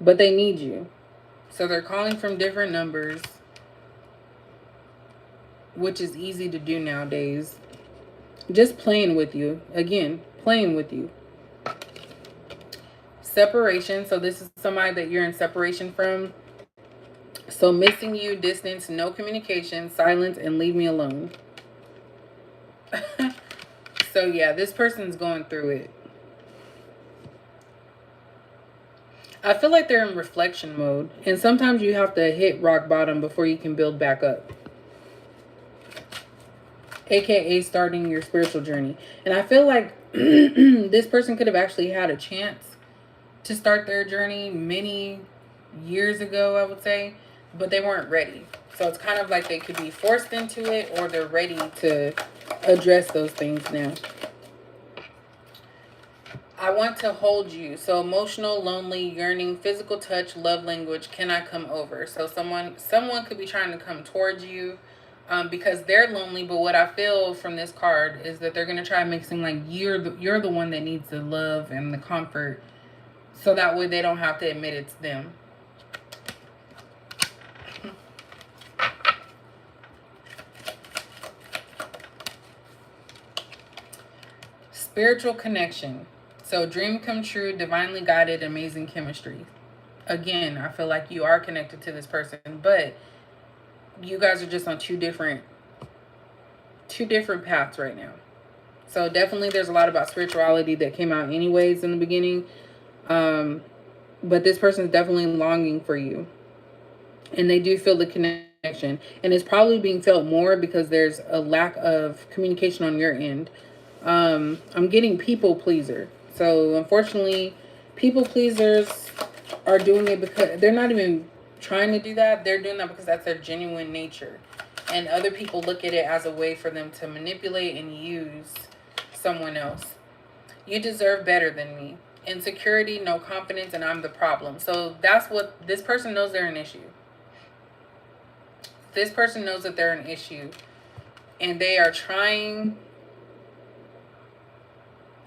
But they need you. So they're calling from different numbers, which is easy to do nowadays. Just playing with you. Again, playing with you. Separation. So this is somebody that you're in separation from. So missing you, distance, no communication, silence, and leave me alone. So yeah, this person's going through it. I feel like they're in reflection mode. And sometimes you have to hit rock bottom before you can build back up. AKA starting your spiritual journey. And I feel like this person could have actually had a chance to start their journey many years ago, I would say. But they weren't ready. So it's kind of like they could be forced into it, or they're ready to address those things now. I want to hold you. So emotional, lonely, yearning, physical touch, love language. Can I come over? So someone could be trying to come towards you because they're lonely. But what I feel from this card is that they're going to try to make it seem like you're the one that needs the love and the comfort. So that way they don't have to admit it's them. Spiritual connection. So dream come true, divinely guided, amazing chemistry. Again, I feel like you are connected to this person, but you guys are just on two different paths right now. So definitely there's a lot about spirituality that came out anyways in the beginning. But this person is definitely longing for you. And they do feel the connection. And it's probably being felt more because there's a lack of communication on your end. I'm getting people pleaser. So unfortunately, people pleasers are doing it because they're not even trying to do that. They're doing that because that's their genuine nature. And other people look at it as a way for them to manipulate and use someone else. You deserve better than me. Insecurity, no confidence, and I'm the problem. So that's what this person knows. They're an issue. This person knows that they're an issue. And they are trying.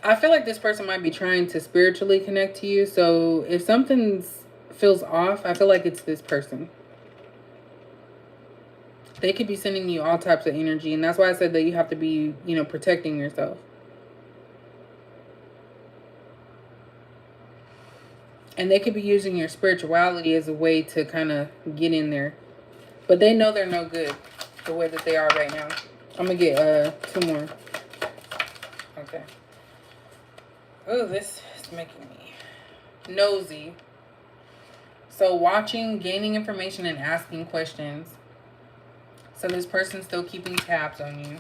I feel like this person might be trying to spiritually connect to you. So if something feels off, I feel like it's this person. They could be sending you all types of energy. And that's why I said that you have to be, protecting yourself. And they could be using your spirituality as a way to kind of get in there. But they know they're no good the way that they are right now. I'm going to get 2 more. Okay. Oh, this is making me nosy. So watching, gaining information, and asking questions. So this person's still keeping tabs on you.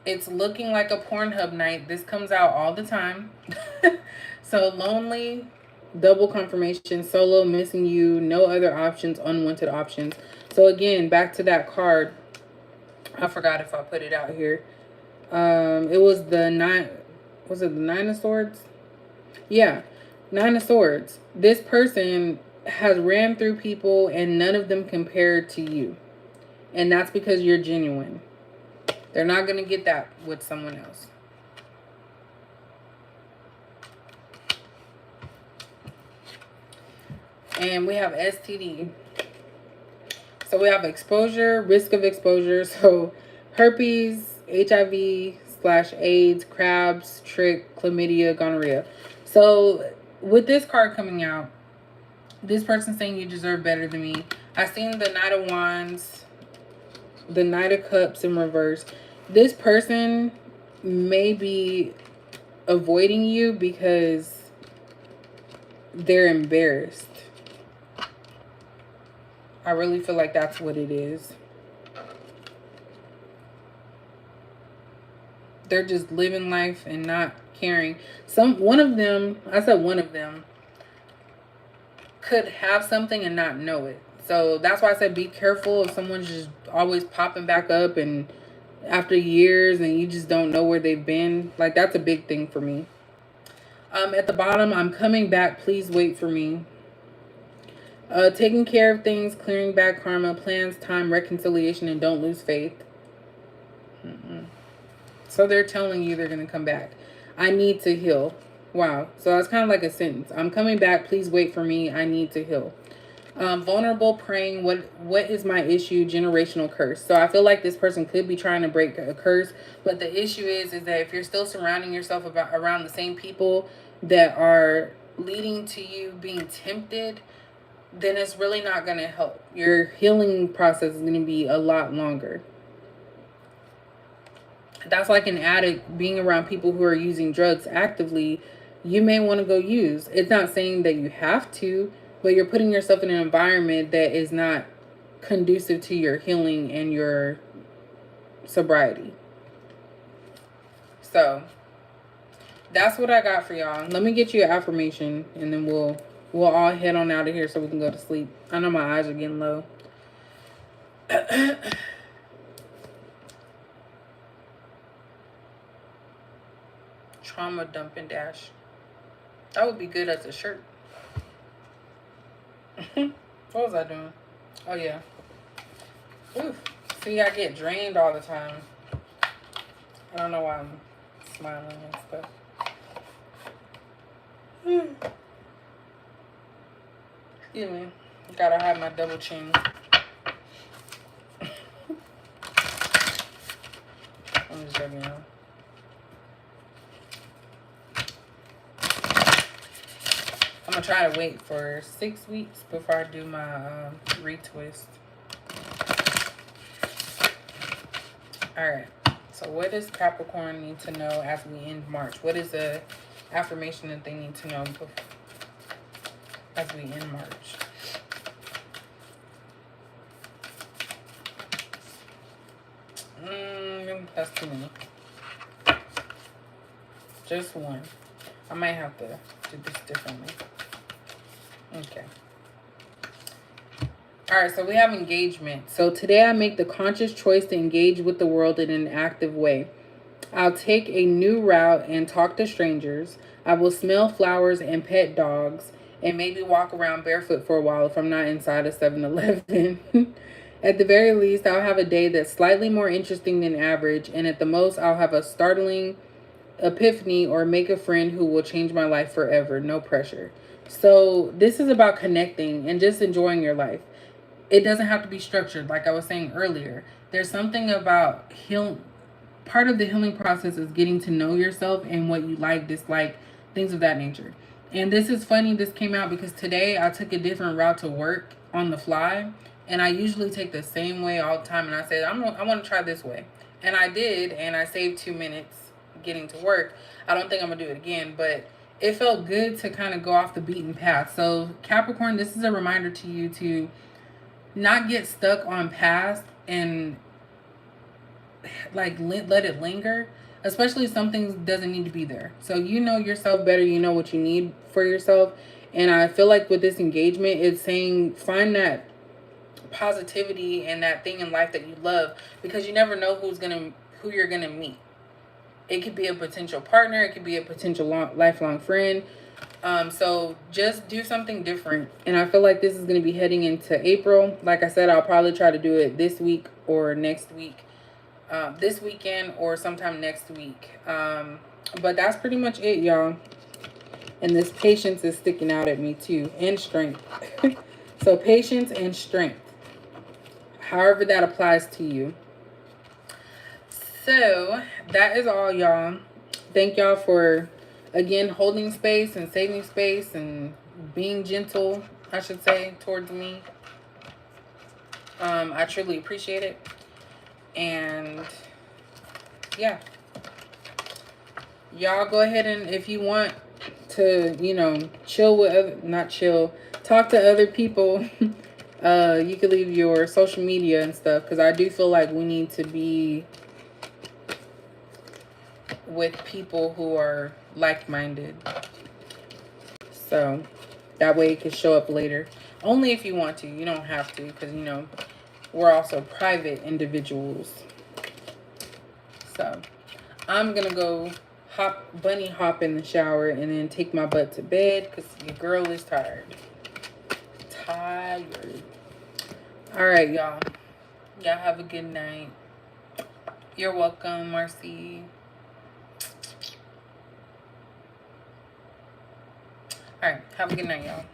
It's looking like a Pornhub night. This comes out all the time. So lonely, double confirmation, solo, missing you, no other options, unwanted options. So again, back to that card. I forgot if I put it out here. It was the nine. Was it the Nine of Swords? Yeah, Nine of Swords. This person has ran through people and none of them compared to you. And that's because you're genuine. They're not going to get that with someone else. And we have STD. So we have exposure, risk of exposure. So herpes, HIV/AIDS, crabs, trick, chlamydia, gonorrhea. So with this card coming out, this person saying you deserve better than me. I seen the Knight of Wands, the Knight of Cups in reverse. This person may be avoiding you because they're embarrassed. I really feel like that's what it is. They're just living life and not caring. One of them could have something and not know it. So that's why I said be careful if someone's just always popping back up and after years and you just don't know where they've been. Like, that's a big thing for me. At the bottom, I'm coming back. Please wait for me. Taking care of things, clearing back karma, plans, time, reconciliation, and don't lose faith. So they're telling you they're going to come back. I need to heal. Wow. So that's kind of like a sentence. I'm coming back. Please wait for me. I need to heal. Vulnerable, praying. What is my issue? Generational curse. So I feel like this person could be trying to break a curse. But the issue is that if you're still surrounding yourself around the same people that are leading to you being tempted, then it's really not going to help. Your healing process is going to be a lot longer. That's like an addict being around people who are using drugs actively. You may want to go use. It's not saying that you have to, but you're putting yourself in an environment that is not conducive to your healing and your sobriety. So that's what I got for y'all. Let me get you an affirmation and then we'll all head on out of here so we can go to sleep. I know my eyes are getting low. Trauma dump and dash. That would be good as a shirt. What was I doing? Oh, yeah. Oof. See, I get drained all the time. I don't know why I'm smiling and stuff. Excuse me. Gotta have my double chin. I'm just joking, y'all. I'm gonna try to wait for 6 weeks before I do my retwist. Alright. So what does Capricorn need to know as we end March? What is the affirmation that they need to know as we end March? That's too many. Just one. I might have to do this differently. Okay. Alright, so we have engagement. So today I make the conscious choice to engage with the world in an active way. I'll take a new route and talk to strangers. I will smell flowers and pet dogs and maybe walk around barefoot for a while if I'm not inside a 7-Eleven. At the very least, I'll have a day that's slightly more interesting than average, and at the most, I'll have a startling epiphany or make a friend who will change my life forever. No pressure. So this is about connecting and just enjoying your life. It doesn't have to be structured, like I was saying earlier. There's something about part of the healing process is getting to know yourself and what you like, dislike, things of that nature. And this is funny, this came out because today I took a different route to work on the fly. And I usually take the same way all the time. And I said, I want to try this way. And I did. And I saved 2 minutes getting to work. I don't think I'm going to do it again. But it felt good to kind of go off the beaten path. So Capricorn, this is a reminder to you to not get stuck on past and like let it linger, especially if something doesn't need to be there. So you know yourself better, you know what you need for yourself. And I feel like with this engagement, it's saying find that positivity and that thing in life that you love, because you never know who you're gonna meet. It could be a potential partner, it could be a potential lifelong friend. So just do something different. And I feel like this is going to be heading into April. Like I said, I'll probably try to do it this week or next week, this weekend or sometime next week. But that's pretty much it, y'all. And this patience is sticking out at me too, and strength. So patience and strength, however that applies to you. So that is all, y'all. Thank y'all for, again, holding space and saving space and being gentle, I should say, towards me. I truly appreciate it. And yeah, y'all go ahead, and if you want to, you know, chill with not chill, talk to other people, you can leave your social media and stuff, because I do feel like we need to be with people who are like-minded, so that way it can show up later. Only if you want to. You don't have to, because, you know, we're also private individuals. So I'm gonna go bunny hop in the shower and then take my butt to bed, because your girl is tired. All right, y'all have a good night. You're welcome, Marcy. All right, have a good night, y'all.